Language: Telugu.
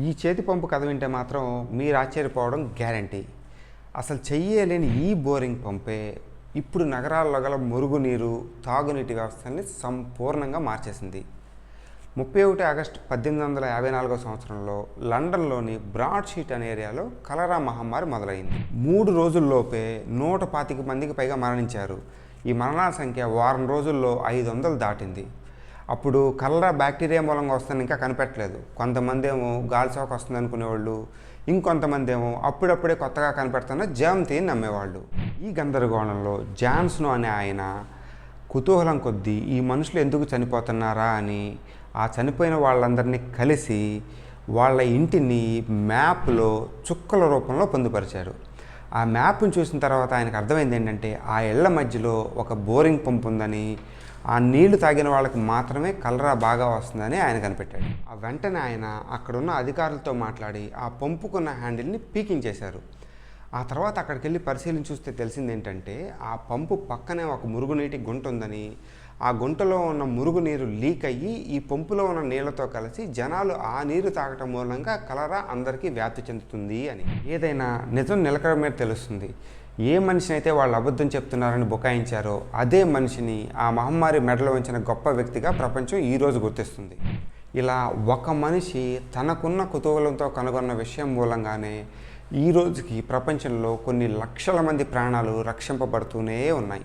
ఈ చేతి పంపు కథ వింటే మాత్రం మీరు ఆశ్చర్యపోవడం గ్యారంటీ. అసలు చెయ్యలేని ఈ బోరింగ్ పంపే ఇప్పుడు నగరాల్లో గల మురుగునీరు, తాగునీటి వ్యవస్థని సంపూర్ణంగా మార్చేసింది. 31 ఆగస్టు 1854 సంవత్సరంలో లండన్లోని బ్రాడ్షీట్ అనే ఏరియాలో కలరా మహమ్మారి మొదలైంది. 3 రోజుల్లోపే 125 మందికి పైగా మరణించారు. ఈ మరణాల సంఖ్య వారం రోజుల్లో 500 దాటింది. అప్పుడు కలరా బ్యాక్టీరియా మూలంగా వస్తుందని ఇంకా కనిపెట్టలేదు. కొంతమంది ఏమో గాలిసోక వస్తుంది అనుకునేవాళ్ళు, ఇంకొంతమంది ఏమో అప్పుడప్పుడే కొత్తగా కనిపెడుతున్న జామ్తీని నమ్మేవాళ్ళు. ఈ గందరగోళంలో జాన్సన్ అనే ఆయన కుతూహలం కొద్దీ ఈ మనుషులు ఎందుకు చనిపోతున్నారా అని ఆ చనిపోయిన వాళ్ళందరినీ కలిసి వాళ్ళ ఇంటిని మ్యాప్లో చుక్కల రూపంలో పొందుపరిచారు. ఆ మ్యాప్ను చూసిన తర్వాత ఆయనకు అర్థమైంది ఏంటంటే ఆ ఇళ్ల మధ్యలో ఒక బోరింగ్ పంపు ఉందని, ఆ నీళ్లు తాగిన వాళ్ళకి మాత్రమే కలరా బాగా వస్తుందని ఆయన కనిపెట్టాడు. ఆ వెంటనే ఆయన అక్కడున్న అధికారులతో మాట్లాడి ఆ పంపుకున్న హ్యాండిల్ని పీకించేశారు. ఆ తర్వాత అక్కడికి వెళ్ళి పరిశీలించి చూస్తే తెలిసింది ఏంటంటే ఆ పంపు పక్కనే ఒక మురుగునీటి గుంట ఉందని, ఆ గుంటలో ఉన్న మురుగునీరు లీక్ అయ్యి ఈ పంపులో ఉన్న నీళ్లతో కలిసి జనాలు ఆ నీరు తాగటం మూలంగా కలరా అందరికీ వ్యాప్తి చెందుతుంది అని. ఏదైనా నిజం నిలకడ మీద తెలుస్తుంది. ఏ మనిషిని అయితే వాళ్ళు అబద్ధం చెప్తున్నారని బుకాయించారో అదే మనిషిని ఆ మహమ్మారి మెడలో ఉంచిన గొప్ప వ్యక్తిగా ప్రపంచం ఈరోజు గుర్తిస్తుంది. ఇలా ఒక మనిషి తనకున్న కుతూహలంతో కనుగొన్న విషయం మూలంగానే ఈ రోజుకి ప్రపంచంలో కొన్ని లక్షల మంది ప్రాణాలు రక్షింపబడుతూనే ఉన్నాయి.